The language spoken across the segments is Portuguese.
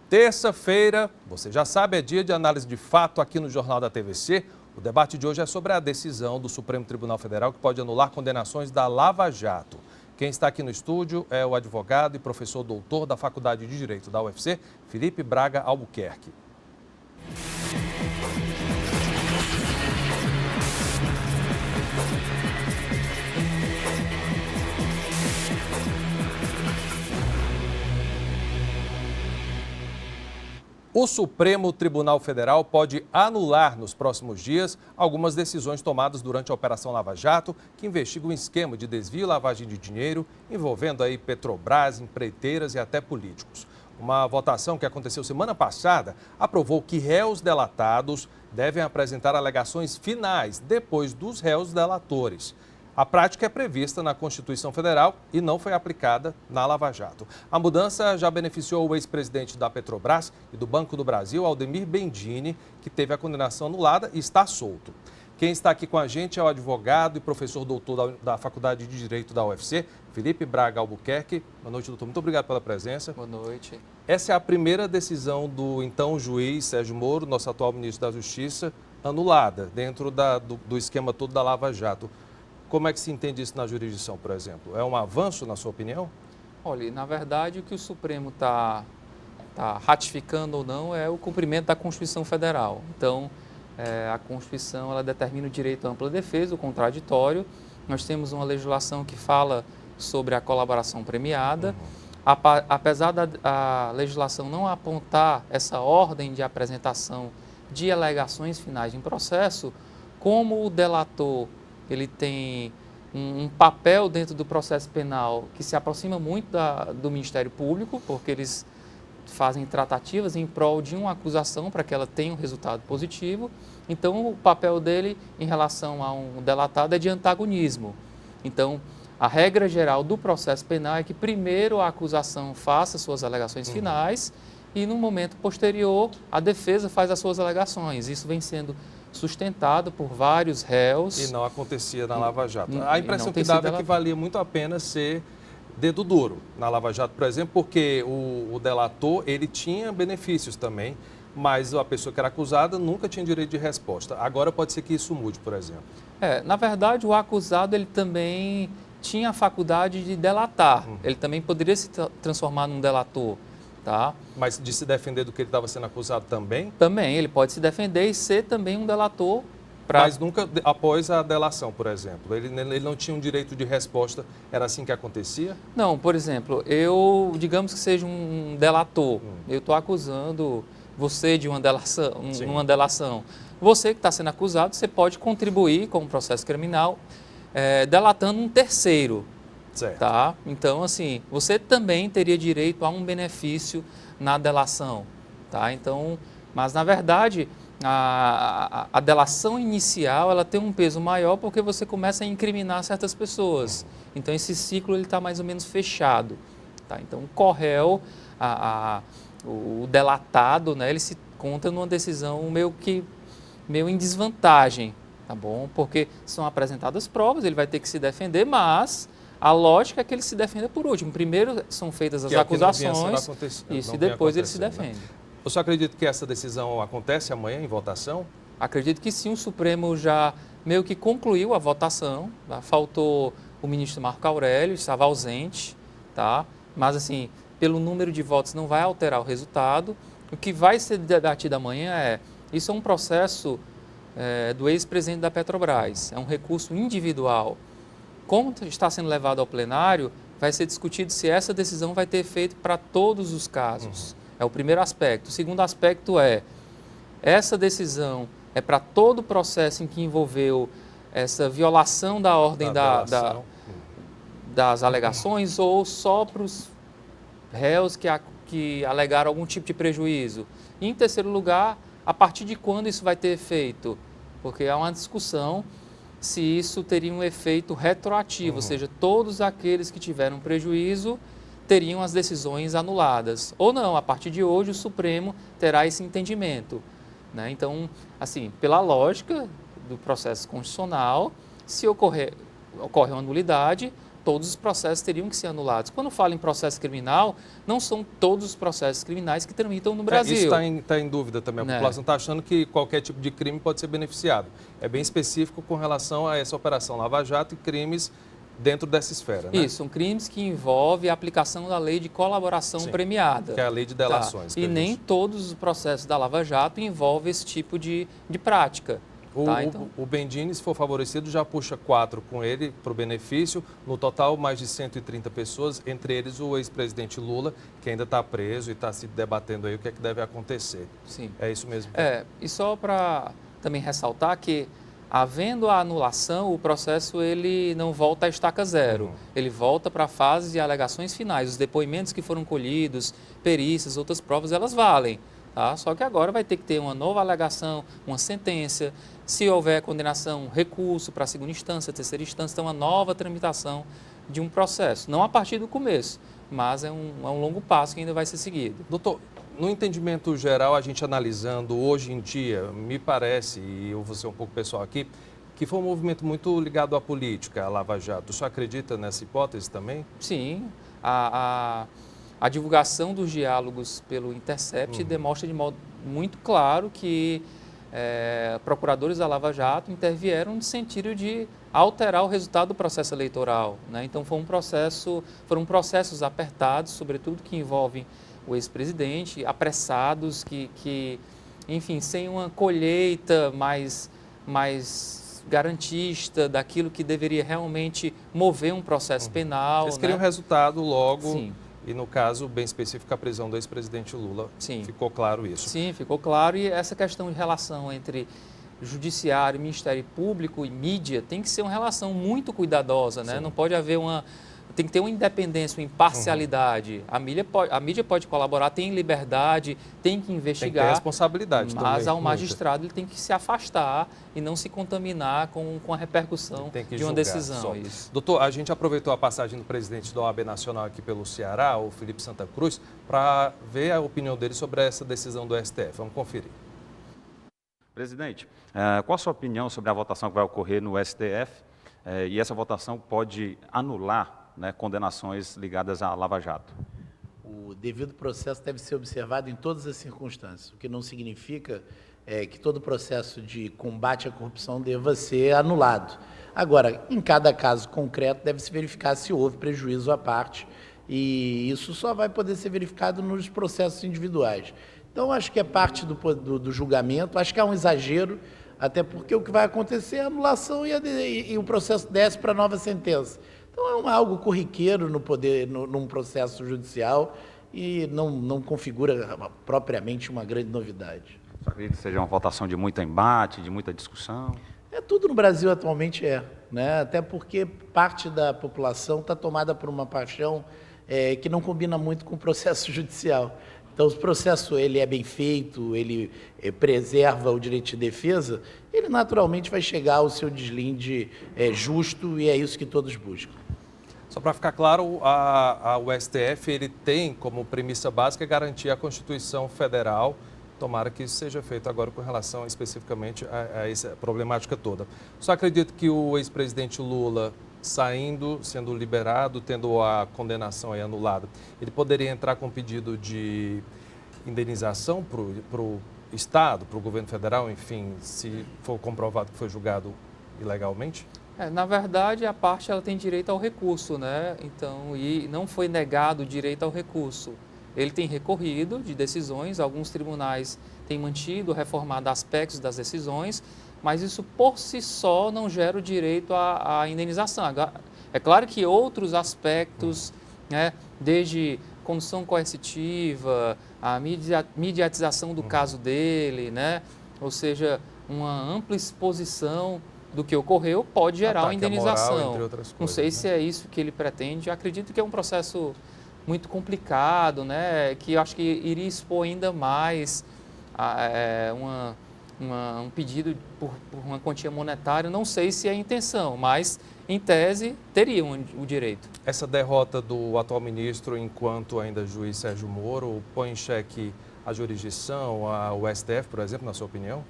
Terça-feira, você já sabe, é dia de análise de fato aqui no Jornal da TVC. O debate de hoje é sobre a decisão do Supremo Tribunal Federal que pode anular condenações da Lava Jato. Quem está aqui no estúdio é o advogado e professor doutor da Faculdade de Direito da UFC, Felipe Braga Albuquerque. O Supremo Tribunal Federal pode anular nos próximos dias algumas decisões tomadas durante a Operação Lava Jato, que investiga um esquema de desvio e lavagem de dinheiro envolvendo aí Petrobras, empreiteiras e até políticos. Uma votação que aconteceu semana passada aprovou que réus delatados devem apresentar alegações finais depois dos réus delatores. A prática é prevista na Constituição Federal e não foi aplicada na Lava Jato. A mudança já beneficiou o ex-presidente da Petrobras e do Banco do Brasil, Aldemir Bendini, que teve a condenação anulada e está solto. Quem está aqui com a gente é o advogado e professor doutor da Faculdade de Direito da UFC, Felipe Braga Albuquerque. Boa noite, doutor. Muito obrigado pela presença. Boa noite. Essa é a primeira decisão do então juiz Sérgio Moro, nosso atual ministro da Justiça, anulada dentro do esquema todo da Lava Jato. Como é que se entende isso na jurisdição, por exemplo? É um avanço, na sua opinião? Olha, na verdade, o que o Supremo está ratificando ou não é o cumprimento da Constituição Federal. Então, a Constituição ela determina o direito à ampla defesa, o contraditório. Nós temos uma legislação que fala sobre a colaboração premiada. Apesar da legislação não apontar essa ordem de apresentação de alegações finais em processo, como o delator ele tem um papel dentro do processo penal que se aproxima muito do Ministério Público, porque eles fazem tratativas em prol de uma acusação para que ela tenha um resultado positivo. Então, o papel dele em relação a um delatado é de antagonismo. Então, a regra geral do processo penal é que primeiro a acusação faça suas alegações finais e no momento posterior a defesa faz as suas alegações. Isso vem sendo sustentado por vários réus. E não acontecia na Lava Jato. A impressão que dava é que valia muito a pena ser dedo duro na Lava Jato, por exemplo, porque o delator ele tinha benefícios também, mas a pessoa que era acusada nunca tinha direito de resposta. Agora pode ser que isso mude, por exemplo. Na verdade, o acusado ele também tinha a faculdade de delatar. Ele também poderia se transformar num delator. Tá? Mas de se defender do que ele estava sendo acusado também? Também, ele pode se defender e ser também um delator. Mas nunca após a delação, por exemplo? Ele não tinha um direito de resposta, era assim que acontecia? Não, por exemplo, digamos que seja um delator, eu estou acusando você de uma delação. Você que está sendo acusado, você pode contribuir com o processo criminal delatando um terceiro. Certo. Tá? Então, assim, você também teria direito a um benefício na delação. Tá? Então, mas, na verdade, a delação inicial ela tem um peso maior porque você começa a incriminar certas pessoas. Então, esse ciclo está mais ou menos fechado. Tá? Então, o corréu, o delatado, né, ele se conta numa decisão meio em desvantagem. Tá bom? Porque são apresentadas provas, ele vai ter que se defender, mas a lógica é que ele se defenda por último. Primeiro são feitas as acusações e depois ele se defende. Né? O senhor acredita que essa decisão acontece amanhã em votação? Acredito que sim, o Supremo já meio que concluiu a votação. Tá? Faltou o ministro Marco Aurélio, estava ausente, tá? Mas assim, pelo número de votos não vai alterar o resultado. O que vai ser debatido amanhã isso é um processo do ex-presidente da Petrobras, é um recurso individual. Como está sendo levado ao plenário, vai ser discutido se essa decisão vai ter efeito para todos os casos. É o primeiro aspecto. O segundo aspecto essa decisão é para todo o processo em que envolveu essa violação da ordem das alegações ou só para os réus que alegaram algum tipo de prejuízo. E, em terceiro lugar, a partir de quando isso vai ter efeito? Porque há uma discussão se isso teria um efeito retroativo, ou seja, todos aqueles que tiveram prejuízo teriam as decisões anuladas. Ou não, a partir de hoje o Supremo terá esse entendimento. Né? Então, assim, pela lógica do processo constitucional, se ocorre uma nulidade, todos os processos teriam que ser anulados. Quando falo em processo criminal, não são todos os processos criminais que tramitam no Brasil. Isso está em dúvida também. A população está achando que qualquer tipo de crime pode ser beneficiado. É bem específico com relação a essa Operação Lava Jato e crimes dentro dessa esfera, né? Isso, são crimes que envolvem a aplicação da lei de colaboração premiada. Que é a lei de delações. E nem todos os processos da Lava Jato envolvem esse tipo de prática. O Bendini, se for favorecido, já puxa 4 com ele para o benefício. No total, mais de 130 pessoas, entre eles o ex-presidente Lula, que ainda está preso e está se debatendo aí o que é que deve acontecer. Sim. É isso mesmo? E só para também ressaltar que, havendo a anulação, o processo ele não volta à estaca zero. Ele volta para a fase de alegações finais. Os depoimentos que foram colhidos, perícias, outras provas, elas valem. Tá? Só que agora vai ter que ter uma nova alegação, uma sentença. Se houver condenação, recurso para a segunda instância, terceira instância, então uma nova tramitação de um processo. Não a partir do começo, mas é um longo passo que ainda vai ser seguido. Doutor, no entendimento geral, a gente analisando hoje em dia, me parece, e eu vou ser um pouco pessoal aqui, que foi um movimento muito ligado à política, à Lava Jato. O senhor acredita nessa hipótese também? Sim. A divulgação dos diálogos pelo Intercept demonstra de modo muito claro que procuradores da Lava Jato intervieram no sentido de alterar o resultado do processo eleitoral, né? Então foram processos apertados, sobretudo que envolvem o ex-presidente, apressados, enfim, sem uma colheita mais garantista daquilo que deveria realmente mover um processo penal. Eles queriam resultado logo. Sim. E no caso, bem específico, a prisão do ex-presidente Lula. Sim. Ficou claro isso? Sim, ficou claro. E essa questão de relação entre judiciário, Ministério Público e mídia tem que ser uma relação muito cuidadosa, né? Não pode haver tem que ter uma independência, uma imparcialidade. A mídia pode colaborar, tem liberdade, tem que investigar. Tem que ter responsabilidade também. Mas ao magistrado ele tem que se afastar e não se contaminar com a repercussão de uma decisão. Isso. Doutor, a gente aproveitou a passagem do presidente da OAB Nacional aqui pelo Ceará, o Felipe Santa Cruz, para ver a opinião dele sobre essa decisão do STF. Vamos conferir. Presidente, qual a sua opinião sobre a votação que vai ocorrer no STF? E essa votação pode anular, né, condenações ligadas à Lava Jato? O devido processo deve ser observado em todas as circunstâncias, o que não significa que todo processo de combate à corrupção deva ser anulado. Agora, em cada caso concreto, deve-se verificar se houve prejuízo à parte, e isso só vai poder ser verificado nos processos individuais. Então, acho que é parte do julgamento, acho que há um exagero, até porque o que vai acontecer é a anulação e o processo desce para nova sentença. Então, é algo corriqueiro num processo judicial e não configura propriamente uma grande novidade. Você acredita que seja uma votação de muito embate, de muita discussão? Tudo no Brasil atualmente né? Até porque parte da população está tomada por uma paixão que não combina muito com o processo judicial. Então, o processo ele é bem feito, ele preserva o direito de defesa, ele naturalmente vai chegar ao seu deslinde justo e é isso que todos buscam. Só para ficar claro, o STF ele tem como premissa básica garantir a Constituição Federal. Tomara que isso seja feito agora com relação especificamente a essa problemática toda. Só acredito que o ex-presidente Lula, saindo, sendo liberado, tendo a condenação aí anulada, ele poderia entrar com pedido de indenização para o Estado, para o governo federal, enfim, se for comprovado que foi julgado ilegalmente? Na verdade, a parte ela tem direito ao recurso, né? Então, e não foi negado o direito ao recurso. Ele tem recorrido de decisões, alguns tribunais têm mantido, reformado aspectos das decisões, mas isso por si só não gera o direito à indenização. É claro que outros aspectos, né, desde condução coercitiva, a mediatização do caso dele, né, ou seja, uma ampla exposição do que ocorreu pode gerar uma indenização. Moral, entre outras coisas, não sei se é isso que ele pretende. Eu acredito que é um processo muito complicado, né, que eu acho que iria expor ainda mais um pedido por uma quantia monetária. Não sei se é a intenção, mas, em tese, teriam o direito. Essa derrota do atual ministro, enquanto ainda juiz Sérgio Moro, põe em xeque a jurisdição, o STF, por exemplo, na sua opinião?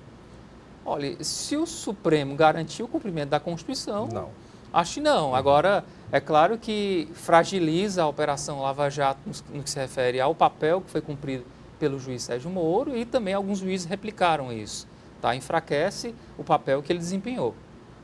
Olha, se o Supremo garantir o cumprimento da Constituição, não. Acho que não. Agora, É claro que fragiliza a Operação Lava Jato no que se refere ao papel que foi cumprido pelo juiz Sérgio Moro e também alguns juízes replicaram isso. Tá? Enfraquece o papel que ele desempenhou.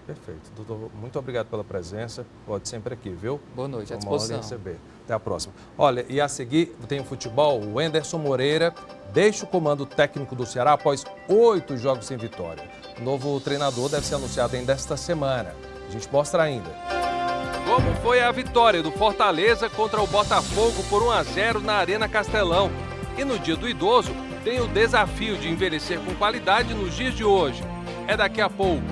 Perfeito. Doutor, muito obrigado pela presença. Pode sempre aqui, viu? Boa noite, à Uma honra disposição. receber. Até a próxima. Olha, e a seguir tem o futebol. O Anderson Moreira deixa o comando técnico do Ceará após 8 jogos sem vitória. O novo treinador deve ser anunciado ainda esta semana. A gente mostra ainda. Como foi a vitória do Fortaleza contra o Botafogo por 1-0 na Arena Castelão? E no Dia do Idoso tem o desafio de envelhecer com qualidade nos dias de hoje. É daqui a pouco.